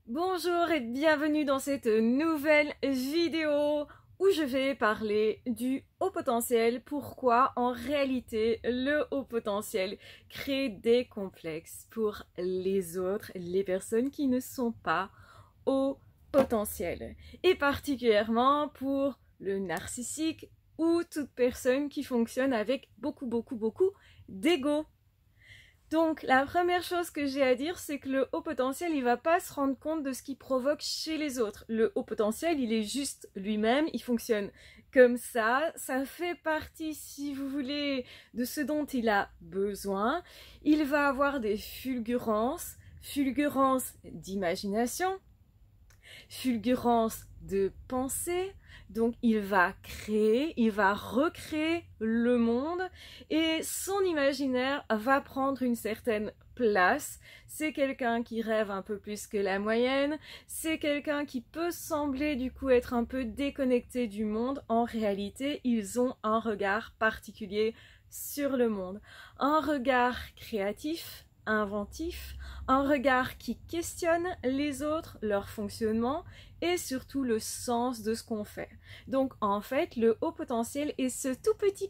Bonjour et bienvenue dans cette nouvelle vidéo où je vais parler du haut potentiel. Pourquoi en réalité le haut potentiel crée des complexes pour les autres, les personnes qui ne sont pas au potentiel. Et particulièrement pour le narcissique ou toute personne qui fonctionne avec beaucoup d'ego. Donc, la première chose que j'ai à dire, c'est que le haut potentiel, il va pas se rendre compte de ce qu'il provoque chez les autres. Le haut potentiel, il est juste lui-même, il fonctionne comme ça fait partie, si vous voulez, de ce dont il a besoin. Il va avoir des fulgurances d'imagination, fulgurance de pensée, donc il va créer, il va recréer le monde et son imaginaire va prendre une certaine place. C'est quelqu'un qui rêve un peu plus que la moyenne, c'est quelqu'un qui peut sembler du coup être un peu déconnecté du monde. En réalité, ils ont un regard particulier sur le monde, un regard créatif, inventif, un regard qui questionne les autres, leur fonctionnement et surtout le sens de ce qu'on fait. Donc en fait, le haut potentiel est ce tout petit,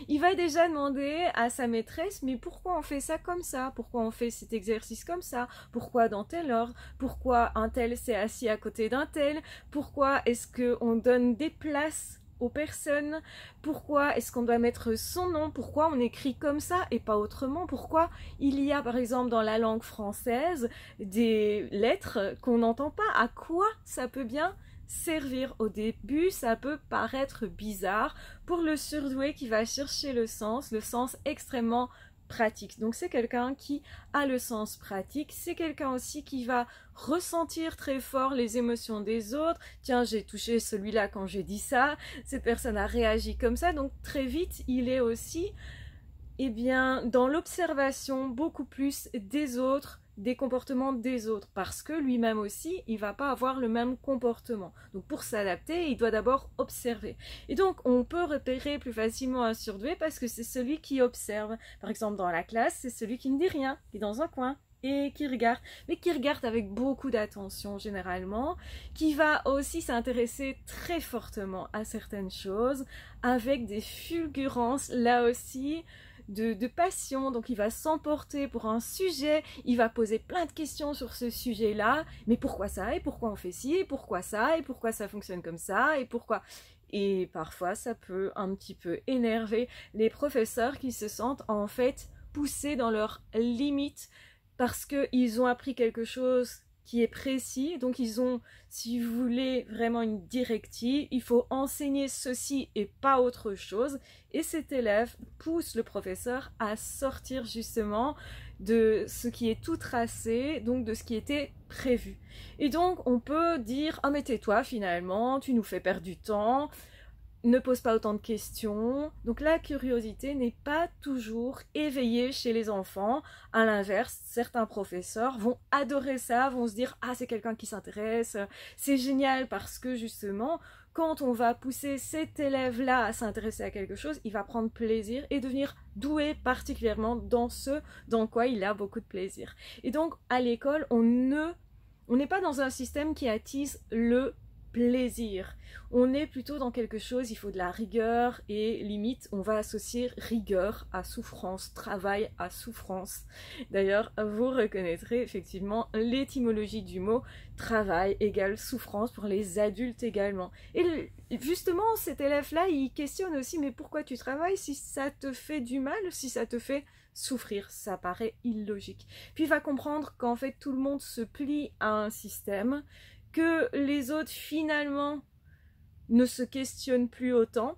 il va déjà demander à sa maîtresse, mais pourquoi on fait ça comme ça? Pourquoi on fait cet exercice comme ça? Pourquoi dans tel ordre? Pourquoi un tel s'est assis à côté d'un tel? Pourquoi est-ce qu'on donne des places aux personnes? Pourquoi est-ce qu'on doit mettre son nom? Pourquoi on écrit comme ça et pas autrement? Pourquoi il y a par exemple dans la langue française des lettres qu'on n'entend pas? À quoi ça peut bien servir? Au début, ça peut paraître bizarre pour le surdoué qui va chercher le sens extrêmement pratique. Donc c'est quelqu'un qui a le sens pratique, c'est quelqu'un aussi qui va ressentir très fort les émotions des autres. Tiens, j'ai touché celui-là quand j'ai dit ça, cette personne a réagi comme ça, donc très vite il est aussi dans l'observation beaucoup plus des autres, des comportements des autres, parce que lui-même aussi, il va pas avoir le même comportement. Donc pour s'adapter, il doit d'abord observer. Et donc on peut repérer plus facilement un surdoué parce que c'est celui qui observe. Par exemple dans la classe, c'est celui qui ne dit rien, qui est dans un coin et qui regarde, mais qui regarde avec beaucoup d'attention généralement, qui va aussi s'intéresser très fortement à certaines choses, avec des fulgurances là aussi, de passion. Donc il va s'emporter pour un sujet, il va poser plein de questions sur ce sujet-là, mais pourquoi ça, et pourquoi on fait ci, et pourquoi ça, et pourquoi ça fonctionne comme ça, et pourquoi... Et parfois ça peut un petit peu énerver les professeurs qui se sentent en fait poussés dans leurs limites parce qu'ils ont appris quelque chose qui est précis, donc ils ont, si vous voulez, vraiment une directive, il faut enseigner ceci et pas autre chose, et cet élève pousse le professeur à sortir justement de ce qui est tout tracé, donc de ce qui était prévu. Et donc on peut dire, ah mais tais-toi finalement, tu nous fais perdre du temps, ne pose pas autant de questions. Donc la curiosité n'est pas toujours éveillée chez les enfants. À l'inverse, certains professeurs vont adorer ça, vont se dire « Ah, c'est quelqu'un qui s'intéresse, c'est génial » parce que justement, quand on va pousser cet élève-là à s'intéresser à quelque chose, il va prendre plaisir et devenir doué particulièrement dans ce dans quoi il a beaucoup de plaisir. Et donc, à l'école, on n'est pas dans un système qui attise le plaisir. On est plutôt dans quelque chose, il faut de la rigueur et limite on va associer rigueur à souffrance, travail à souffrance. D'ailleurs, vous reconnaîtrez effectivement l'étymologie du mot travail égale souffrance pour les adultes également. Et justement, cet élève-là, il questionne aussi, mais pourquoi tu travailles si ça te fait du mal, si ça te fait souffrir? Ça paraît illogique. Puis il va comprendre qu'en fait tout le monde se plie à un système, que les autres finalement ne se questionnent plus autant,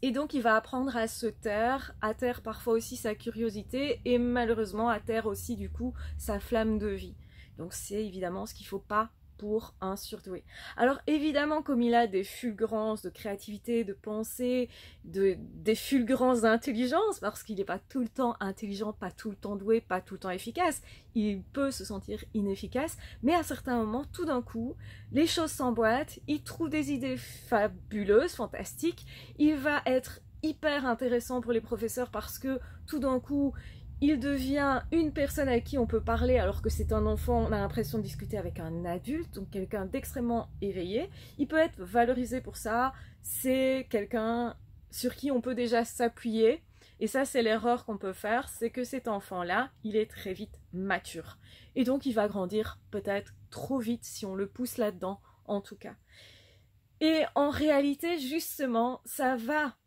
et donc il va apprendre à se taire, à taire parfois aussi sa curiosité et malheureusement à taire aussi du coup sa flamme de vie. Donc c'est évidemment ce qu'il ne faut pas pour un surdoué. Alors évidemment, comme il a des fulgurances de créativité, de pensée, des fulgurances d'intelligence, parce qu'il n'est pas tout le temps intelligent, pas tout le temps doué, pas tout le temps efficace, il peut se sentir inefficace, mais à certains moments, tout d'un coup, les choses s'emboîtent, il trouve des idées fabuleuses, fantastiques, il va être hyper intéressant pour les professeurs parce que tout d'un coup, il devient une personne avec qui on peut parler alors que c'est un enfant, on a l'impression de discuter avec un adulte, donc quelqu'un d'extrêmement éveillé. Il peut être valorisé pour ça, c'est quelqu'un sur qui on peut déjà s'appuyer. Et ça, c'est l'erreur qu'on peut faire, c'est que cet enfant-là, il est très vite mature. Et donc, il va grandir peut-être trop vite si on le pousse là-dedans, en tout cas. Et en réalité, justement, ça va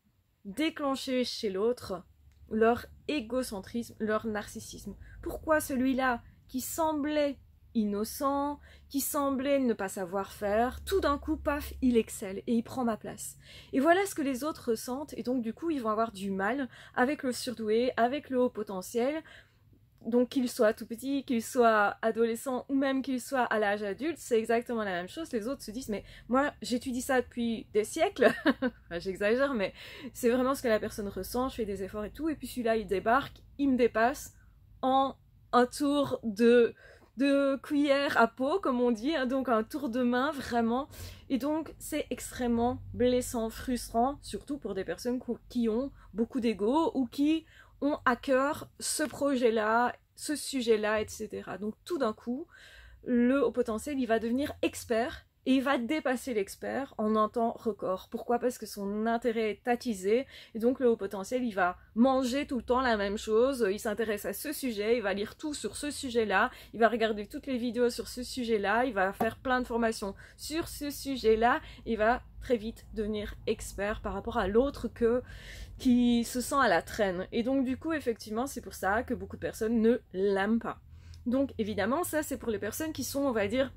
déclencher chez l'autre leur égocentrisme, leur narcissisme. Pourquoi celui-là qui semblait innocent, qui semblait ne pas savoir faire, tout d'un coup, paf, il excelle et il prend ma place. Et voilà ce que les autres ressentent, et donc du coup, ils vont avoir du mal avec le surdoué, avec le haut potentiel. Donc qu'il soit tout petit, qu'il soit adolescent ou même qu'il soit à l'âge adulte, c'est exactement la même chose. Les autres se disent mais moi j'étudie ça depuis des siècles, enfin, j'exagère mais c'est vraiment ce que la personne ressent, je fais des efforts et tout, et puis celui-là il débarque, il me dépasse en un tour de cuillère à peau comme on dit, hein, donc un tour de main vraiment, et donc c'est extrêmement blessant, frustrant, surtout pour des personnes qui ont beaucoup d'ego ou qui ont à cœur ce projet-là, ce sujet-là, etc. Donc tout d'un coup, le haut potentiel, il va devenir expert et il va dépasser l'expert en un temps record. Pourquoi? Parce que son intérêt est attisé et donc le haut potentiel, il va manger tout le temps la même chose, il s'intéresse à ce sujet, il va lire tout sur ce sujet-là, il va regarder toutes les vidéos sur ce sujet-là, il va faire plein de formations sur ce sujet-là, il va très vite devenir expert par rapport à l'autre qui se sent à la traîne. Et donc du coup, effectivement, c'est pour ça que beaucoup de personnes ne l'aiment pas. Donc évidemment, ça c'est pour les personnes qui sont, on va dire,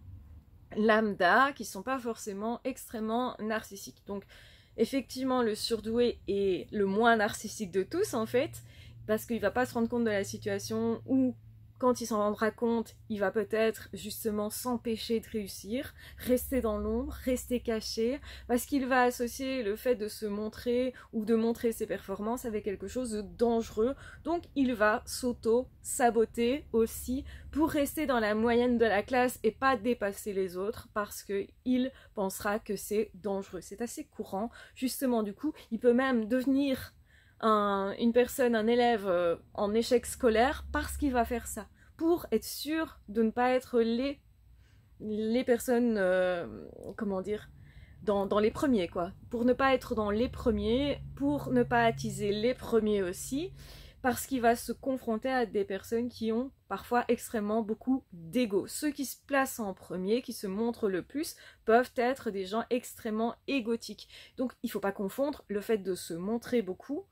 lambda, qui ne sont pas forcément extrêmement narcissiques. Donc effectivement, le surdoué est le moins narcissique de tous en fait, parce qu'il ne va pas se rendre compte de la situation, ou quand il s'en rendra compte, il va peut-être justement s'empêcher de réussir, rester dans l'ombre, rester caché, parce qu'il va associer le fait de se montrer ou de montrer ses performances avec quelque chose de dangereux. Donc il va s'auto-saboter aussi pour rester dans la moyenne de la classe et pas dépasser les autres, parce qu'il pensera que c'est dangereux. C'est assez courant, justement, du coup, il peut même devenir une personne, un élève en échec scolaire parce qu'il va faire ça, pour être sûr de ne pas être les personnes, comment dire, dans les premiers, quoi. Pour ne pas être dans les premiers, pour ne pas attiser les premiers aussi, parce qu'il va se confronter à des personnes qui ont parfois extrêmement beaucoup d'ego. Ceux qui se placent en premier, qui se montrent le plus, peuvent être des gens extrêmement égotiques. Donc il ne faut pas confondre le fait de se montrer beaucoup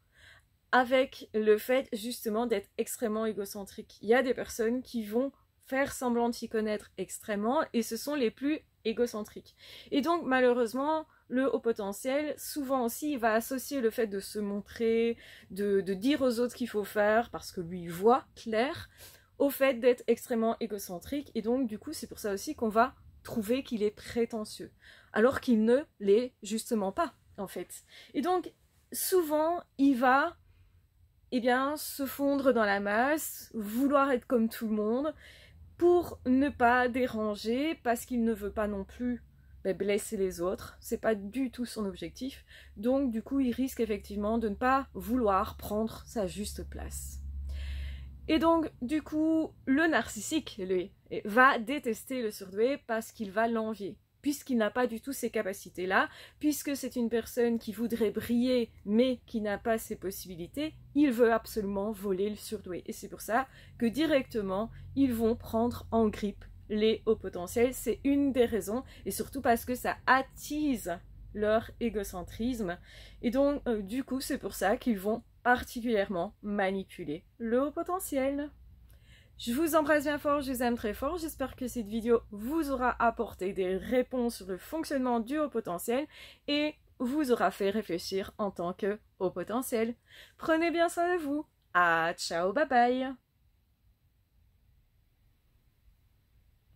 avec le fait justement d'être extrêmement égocentrique. Il y a des personnes qui vont faire semblant de s'y connaître extrêmement et ce sont les plus égocentriques. Et donc malheureusement, le haut potentiel, souvent aussi, il va associer le fait de se montrer, de dire aux autres qu'il faut faire parce que lui voit clair, au fait d'être extrêmement égocentrique. Et donc du coup, c'est pour ça aussi qu'on va trouver qu'il est prétentieux, alors qu'il ne l'est justement pas, en fait. Et donc, souvent, il va se fondre dans la masse, vouloir être comme tout le monde, pour ne pas déranger, parce qu'il ne veut pas non plus blesser les autres, c'est pas du tout son objectif, donc du coup il risque effectivement de ne pas vouloir prendre sa juste place. Et donc du coup le narcissique, lui, va détester le surdoué parce qu'il va l'envier, puisqu'il n'a pas du tout ces capacités-là, puisque c'est une personne qui voudrait briller, mais qui n'a pas ces possibilités, il veut absolument voler le surdoué. Et c'est pour ça que directement, ils vont prendre en grippe les hauts potentiels. C'est une des raisons, et surtout parce que ça attise leur égocentrisme. Et donc, du coup, c'est pour ça qu'ils vont particulièrement manipuler le haut potentiel. Je vous embrasse bien fort, je vous aime très fort, j'espère que cette vidéo vous aura apporté des réponses sur le fonctionnement du haut potentiel et vous aura fait réfléchir en tant que haut potentiel. Prenez bien soin de vous, ciao, bye bye.